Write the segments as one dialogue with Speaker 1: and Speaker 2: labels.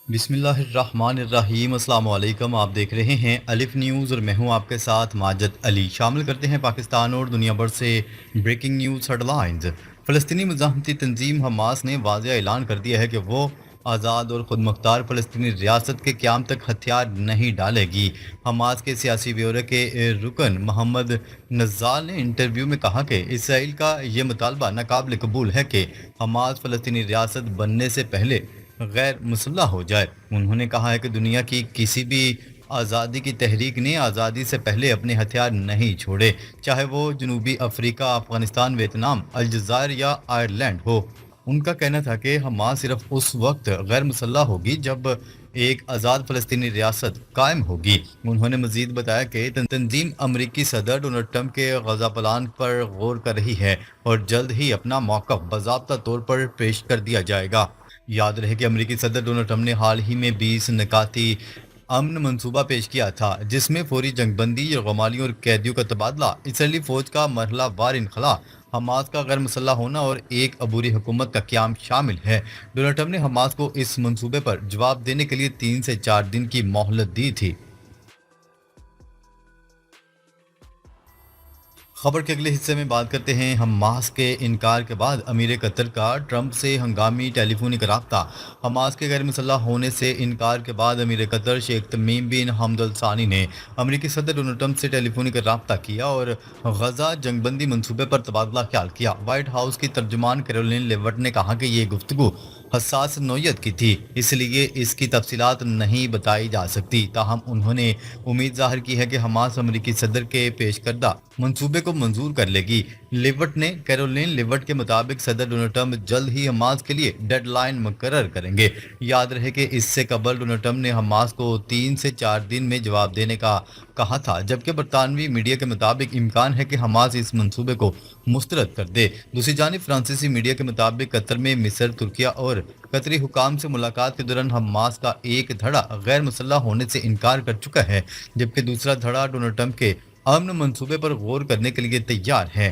Speaker 1: بسم اللہ الرحمن الرحیم، السلام علیکم۔ آپ دیکھ رہے ہیں الف نیوز اور میں ہوں آپ کے ساتھ ماجد علی۔ شامل کرتے ہیں پاکستان اور دنیا بھر سے بریکنگ نیوز ہیڈ لائنز۔ فلسطینی مزاحمتی تنظیم حماس نے واضح اعلان کر دیا ہے کہ وہ آزاد اور خود مختار فلسطینی ریاست کے قیام تک ہتھیار نہیں ڈالے گی۔ حماس کے سیاسی بیورو کے رکن محمد نزال نے انٹرویو میں کہا کہ اسرائیل کا یہ مطالبہ ناقابل قبول ہے کہ حماس فلسطینی ریاست بننے سے پہلے غیر مسلح ہو جائے۔ انہوں نے کہا ہے کہ دنیا کی کسی بھی آزادی کی تحریک نے آزادی سے پہلے اپنے ہتھیار نہیں چھوڑے، چاہے وہ جنوبی افریقہ، افغانستان، ویتنام، الجزائر یا آئرلینڈ ہو۔ ان کا کہنا تھا کہ حماس صرف اس وقت غیر مسلح ہوگی جب ایک آزاد فلسطینی ریاست قائم ہوگی۔ انہوں نے مزید بتایا کہ تنظیم امریکی صدر ڈونلڈ ٹرمپ کے غزہ پلان پر غور کر رہی ہے اور جلد ہی اپنا موقف باضابطہ طور پر پیش کر دیا جائے گا۔ یاد رہے کہ امریکی صدر ڈونلڈ ٹرمپ نے حال ہی میں 20 نکاتی امن منصوبہ پیش کیا تھا، جس میں فوری جنگ بندی، یرغمالیوں اور قیدیوں کا تبادلہ، اسرائیلی فوج کا مرحلہ وار انخلا، حماس کا غیر مسلح ہونا اور ایک عبوری حکومت کا قیام شامل ہے۔ ڈونلڈ ٹرمپ نے حماس کو اس منصوبے پر جواب دینے کے لیے 3 سے 4 دن کی مہلت دی تھی۔ خبر کے اگلے حصے میں بات کرتے ہیں حماس کے انکار کے بعد امیر قطر کا ٹرمپ سے ہنگامی ٹیلی فونک رابطہ۔ حماس کے غیر مسلح ہونے سے انکار کے بعد امیر قطر شیخ تمیم بن حمد الثانی نے امریکی صدر ڈونلڈ ٹرمپ سے ٹیلی فونک رابطہ کیا اور غزہ جنگ بندی منصوبے پر تبادلہ خیال کیا۔ وائٹ ہاؤس کی ترجمان کیرولین لیوٹ نے کہا کہ یہ گفتگو حساس نوعیت کی تھی، اس لیے اس کی تفصیلات نہیں بتائی جا سکتی، تاہم انہوں نے امید ظاہر کی ہے کہ حماس امریکی صدر کے پیش کردہ منصوبے کو منظور کر لے گی۔ لیوٹ نے کیرولین لیوٹ کے مطابق صدر ڈونلڈ ٹرمپ جلد ہی حماس کے لیے ڈیڈ لائن مقرر کریں گے۔ یاد رہے کہ اس سے قبل ڈونلڈ ٹرمپ نے حماس کو 3 سے 4 دن میں جواب دینے کا کہا تھا، جبکہ برطانوی میڈیا کے مطابق امکان ہے کہ حماس اس منصوبے کو مسترد کر دے۔ دوسری جانب فرانسیسی میڈیا کے مطابق قطر میں مصر، ترکیہ اور قطری حکام سے ملاقات کے دوران حماس کا ایک دھڑا غیر مسلح ہونے سے انکار کر چکا ہے، جبکہ دوسرا دھڑا ڈونلڈ ٹرمپ کے امن منصوبے پر غور کرنے کے لیے تیار ہے۔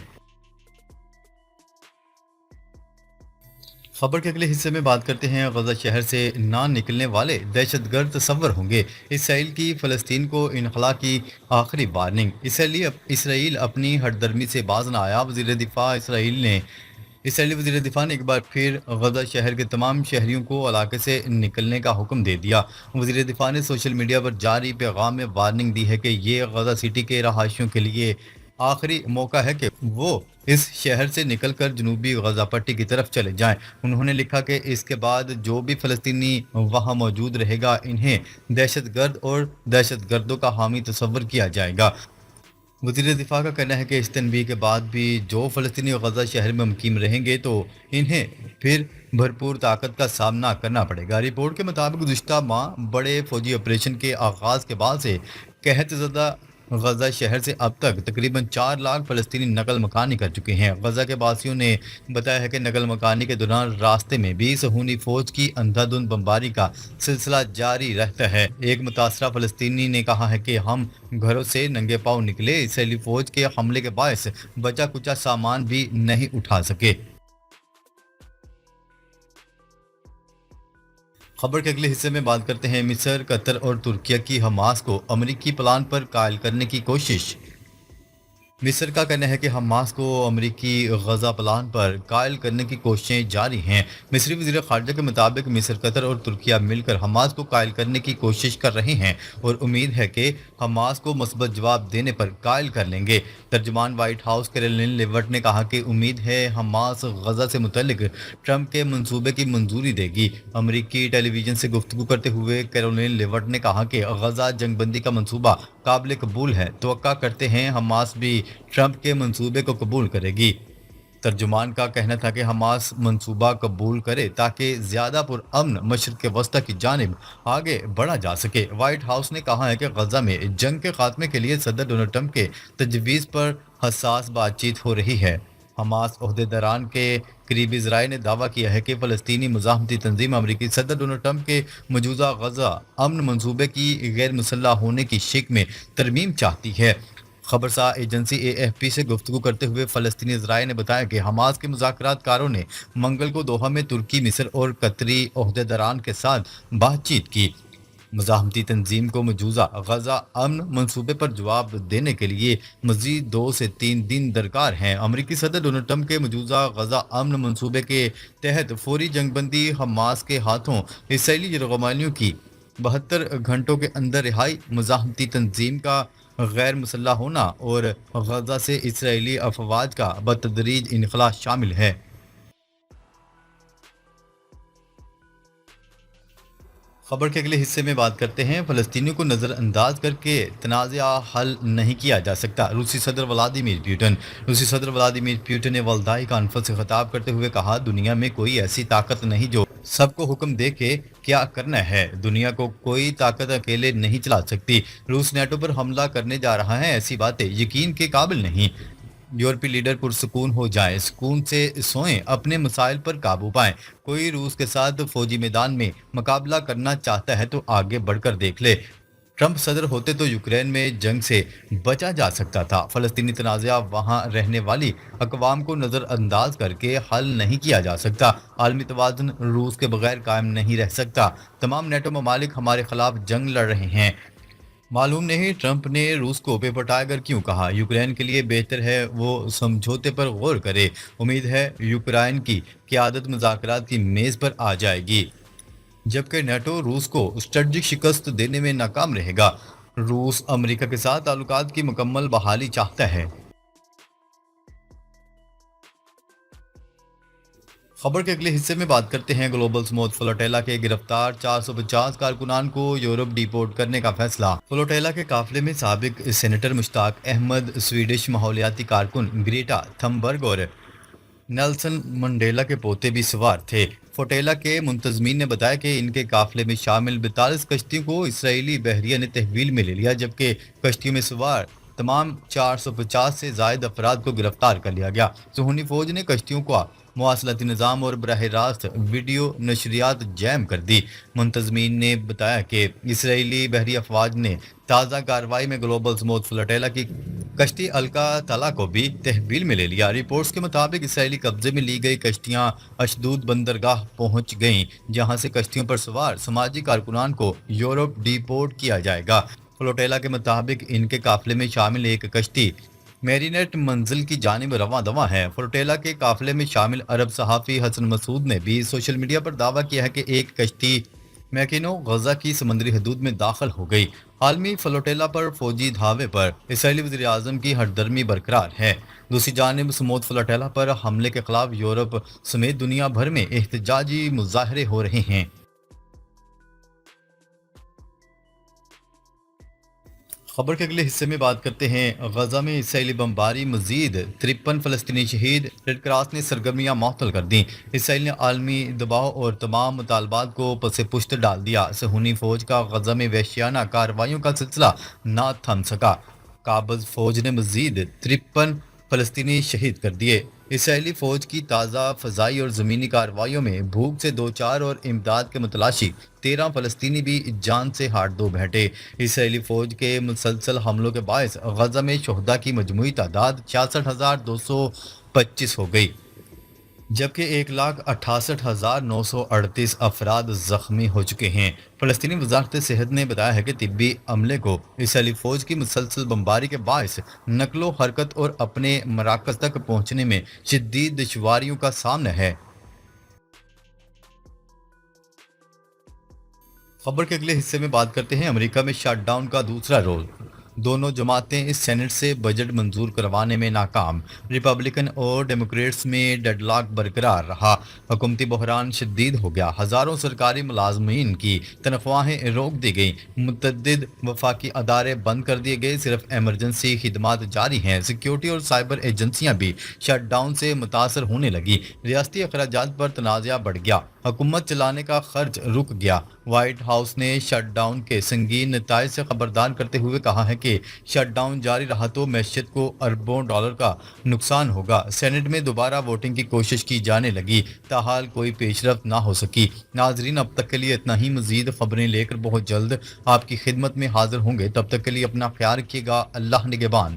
Speaker 1: خبر کے اگلے حصے میں بات کرتے ہیں غزہ شہر سے نہ نکلنے والے دہشت گرد تصور ہوں گے، اسرائیل کی فلسطین کو انخلا کی آخری وارننگ۔ اسرائیل اپنی ہٹ درمی سے باز نہ آیا، اسرائیلی وزیر دفاع نے ایک بار پھر غزہ شہر کے تمام شہریوں کو علاقے سے نکلنے کا حکم دے دیا۔ وزیر دفاع نے سوشل میڈیا پر جاری پیغام میں وارننگ دی ہے کہ یہ غزہ سٹی کے رہائشیوں کے لیے آخری موقع ہے کہ وہ اس شہر سے نکل کر جنوبی غزہ پٹی کی طرف چلے جائیں۔ انہوں نے لکھا کہ اس کے بعد جو بھی فلسطینی وہاں موجود رہے گا، انہیں دہشت گرد اور دہشت گردوں کا حامی تصور کیا جائے گا۔ وزیر دفاع کا کہنا ہے کہ اس تنبیہ کے بعد بھی جو فلسطینی غزہ شہر میں مقیم رہیں گے تو انہیں پھر بھرپور طاقت کا سامنا کرنا پڑے گا۔ رپورٹ کے مطابق گزشتہ ماہ بڑے فوجی آپریشن کے آغاز کے بعد سے قحط زدہ غزہ شہر سے اب تک تقریباً 4 لاکھ فلسطینی نقل مکانی کر چکے ہیں۔ غزہ کے باسیوں نے بتایا ہے کہ نقل مکانی کے دوران راستے میں بھی صہیونی فوج کی اندھا دھند بمباری کا سلسلہ جاری رہتا ہے۔ ایک متاثرہ فلسطینی نے کہا ہے کہ ہم گھروں سے ننگے پاؤں نکلے، اسرائیلی فوج کے حملے کے باعث بچا کچا سامان بھی نہیں اٹھا سکے۔ خبر کے اگلے حصے میں بات کرتے ہیں مصر، قطر اور ترکیہ کی حماس کو امریکی پلان پر قائل کرنے کی کوشش۔ مصر کا کہنا ہے کہ حماس کو امریکی غزہ پلان پر قائل کرنے کی کوششیں جاری ہیں۔ مصری وزیر خارجہ کے مطابق مصر، قطر اور ترکیہ مل کر حماس کو قائل کرنے کی کوشش کر رہے ہیں اور امید ہے کہ حماس کو مثبت جواب دینے پر قائل کر لیں گے۔ ترجمان وائٹ ہاؤس کیرولین لیوٹ نے کہا کہ امید ہے حماس غزہ سے متعلق ٹرمپ کے منصوبے کی منظوری دے گی۔ امریکی ٹیلی ویژن سے گفتگو کرتے ہوئے کیرولین لیوٹ نے کہا کہ غزہ جنگ بندی کا منصوبہ قابل قبول ہے، توقع کرتے ہیں حماس بھی ٹرمپ کے منصوبے کو قبول کرے گی۔ ترجمان کا کہنا تھا کہ حماس منصوبہ قبول کرے تاکہ زیادہ پرامن مشرق وسطیٰ کی جانب آگے بڑھا جا سکے۔ وائٹ ہاؤس نے کہا ہے کہ غزہ میں جنگ کے خاتمے کے لیے صدر ڈونلڈ ٹرمپ کے تجویز پر حساس بات چیت ہو رہی ہے۔ حماس عہدیداران کے قریبی ذرائع نے دعویٰ کیا ہے کہ فلسطینی مزاحمتی تنظیم امریکی صدر ڈونلڈ ٹرمپ کے مجوزہ غزہ امن منصوبے کی غیر مسلح ہونے کی شک میں ترمیم چاہتی ہے۔ خبرسا ایجنسی AFP سے گفتگو کرتے ہوئے فلسطینی ذرائع نے بتایا کہ حماس کے مذاکرات کاروں نے منگل کو دوحہ میں ترکی، مصر اور قطری عہدیداران کے ساتھ بات چیت کی۔ مزاحمتی تنظیم کو مجوزہ غزہ امن منصوبے پر جواب دینے کے لیے مزید 2 سے 3 دن درکار ہیں۔ امریکی صدر ڈونلڈ ٹرمپ کے مجوزہ غزہ امن منصوبے کے تحت فوری جنگ بندی، حماس کے ہاتھوں اسرائیلی یرغمالیوں کی 72 گھنٹوں کے اندر رہائی، مزاحمتی تنظیم کا غیر مسلح ہونا اور غزہ سے اسرائیلی افواج کا بتدریج انخلاء شامل ہے۔ خبر کے اگلے حصے میں بات کرتے ہیں، فلسطینیوں کو نظر انداز کر کے تنازع حل نہیں کیا جا سکتا۔ روسی صدر ولادیمیر پیوٹن نے ولدائی کانفرنس سے خطاب کرتے ہوئے کہا، دنیا میں کوئی ایسی طاقت نہیں جو سب کو حکم دے کہ کیا کرنا ہے۔ دنیا کو کوئی طاقت اکیلے نہیں چلا سکتی۔ روس نیٹو پر حملہ کرنے جا رہا ہے، ایسی باتیں یقین کے قابل نہیں۔ یورپی لیڈر پرسکون ہو جائیں، سکون سے سوئیں، اپنے مسائل پر قابو پائیں۔ کوئی روس کے ساتھ فوجی میدان میں مقابلہ کرنا چاہتا ہے تو آگے بڑھ کر دیکھ لے۔ ٹرمپ صدر ہوتے تو یوکرین میں جنگ سے بچا جا سکتا تھا۔ فلسطینی تنازع وہاں رہنے والی اقوام کو نظر انداز کر کے حل نہیں کیا جا سکتا۔ عالمی توازن روس کے بغیر قائم نہیں رہ سکتا۔ تمام نیٹو ممالک ہمارے خلاف جنگ لڑ رہے ہیں۔ معلوم نہیں ٹرمپ نے روس کو پیپر ٹائگر کیوں کہا۔ یوکرین کے لیے بہتر ہے وہ سمجھوتے پر غور کرے۔ امید ہے یوکرائن کی قیادت مذاکرات کی میز پر آ جائے گی، جبکہ نیٹو روس کو اسٹریٹجک شکست دینے میں ناکام رہے گا۔ روس امریکہ کے ساتھ تعلقات کی مکمل بحالی چاہتا ہے۔ خبر کے اگلے حصے میں بات کرتے ہیں، گلوبل سموتھ فلوٹیلا کے گرفتار 450 کارکنان کو یورپ ڈیپورٹ کرنے کا فیصلہ۔ فلوٹیلا کے قافلے میں سابق سینیٹر مشتاق احمد، سویڈش ماحولیاتی کارکن گریٹا تھمبرگ اور نیلسن منڈیلا کے پوتے بھی سوار تھے۔ فلوٹیلا کے منتظمین نے بتایا کہ ان کے قافلے میں شامل 42 کشتیوں کو اسرائیلی بحریہ نے تحویل میں لے لیا، جبکہ کشتیوں میں سوار تمام 450 سے زائد افراد کو گرفتار کر لیا گیا۔ صہیونی فوج نے کشتیوں کو مواصلاتی نظام اور براہ راست ویڈیو نشریات جیم کر دی۔ منتظمین نے بتایا کہ اسرائیلی بحری افواج نے تازہ کارروائی میں گلوبل سموتھ فلوٹیلا کی کشتی الکا تالا کو بھی تحویل میں لے لیا۔ رپورٹس کے مطابق اسرائیلی قبضے میں لی گئی کشتیاں اشدود بندرگاہ پہنچ گئیں، جہاں سے کشتیوں پر سوار سماجی کارکنان کو یورپ ڈیپورٹ کیا جائے گا۔ فلوٹیلا کے مطابق ان کے قافلے میں شامل ایک کشتی میرینیٹ منزل کی جانب رواں دواں ہے۔ فلوٹیلا کے قافلے میں شامل عرب صحافی حسن مسعود نے بھی سوشل میڈیا پر دعویٰ کیا ہے کہ ایک کشتی میکینو غزہ کی سمندری حدود میں داخل ہو گئی۔ عالمی فلوٹیلا پر فوجی دھاوے پر اسرائیلی وزیر اعظم کی ہردرمی برقرار ہے۔ دوسری جانب سموتھ فلوٹیلا پر حملے کے خلاف یورپ سمیت دنیا بھر میں احتجاجی مظاہرے ہو رہے ہیں۔ خبر کے اگلے حصے میں بات کرتے ہیں، غزہ میں اسرائیلی بمباری، مزید 53 فلسطینی شہید، ریڈ کراس نے سرگرمیاں معطل کر دیں۔ اسرائیل نے عالمی دباؤ اور تمام مطالبات کو پس پشت ڈال دیا۔ صہیونی فوج کا غزہ میں وحشیانہ کارروائیوں کا سلسلہ نہ تھم سکا۔ قابض فوج نے مزید 53 فلسطینی شہید کر دیے۔ اسرائیلی فوج کی تازہ فضائی اور زمینی کارروائیوں میں بھوک سے دوچار اور امداد کے متلاشی 13 فلسطینی بھی جان سے ہاتھ دھو بیٹھے۔ اسرائیلی فوج کے مسلسل حملوں کے باعث غزہ میں شہداء کی مجموعی تعداد 66,225 ہو گئی، جبکہ 1,68,938 افراد زخمی ہو چکے ہیں۔ فلسطینی وزارت صحت نے بتایا ہے کہ طبی عملے کو اسرائیلی فوج کی مسلسل بمباری کے باعث نقل و حرکت اور اپنے مراکز تک پہنچنے میں شدید دشواریوں کا سامنا ہے۔ خبر کے اگلے حصے میں بات کرتے ہیں، امریکہ میں شٹ ڈاؤن کا دوسرا رول، دونوں جماعتیں اس سینٹ سے بجٹ منظور کروانے میں ناکام۔ ریپبلکن اور ڈیموکریٹس میں ڈیڈ لاک برقرار رہا، حکومتی بحران شدید ہو گیا، ہزاروں سرکاری ملازمین کی تنخواہیں روک دی گئیں، متعدد وفاقی ادارے بند کر دیے گئے، صرف ایمرجنسی خدمات جاری ہیں۔ سیکیورٹی اور سائبر ایجنسیاں بھی شٹ ڈاؤن سے متاثر ہونے لگیں، ریاستی اخراجات پر تنازع بڑھ گیا، حکومت چلانے کا خرچ رک گیا۔ وائٹ ہاؤس نے شٹ ڈاؤن کے سنگین نتائج سے خبردار کرتے ہوئے کہا ہے کہ شٹ ڈاؤن جاری رہا تو معیشت کو اربوں ڈالر کا نقصان ہوگا۔ سینٹ میں دوبارہ ووٹنگ کی کوشش کی جانے لگی، تاحال کوئی پیش رفت نہ ہو سکی۔ ناظرین، اب تک کے لیے اتنا ہی، مزید خبریں لے کر بہت جلد آپ کی خدمت میں حاضر ہوں گے، تب تک کے لیے اپنا خیال رکھیے گا۔ اللہ نگہبان۔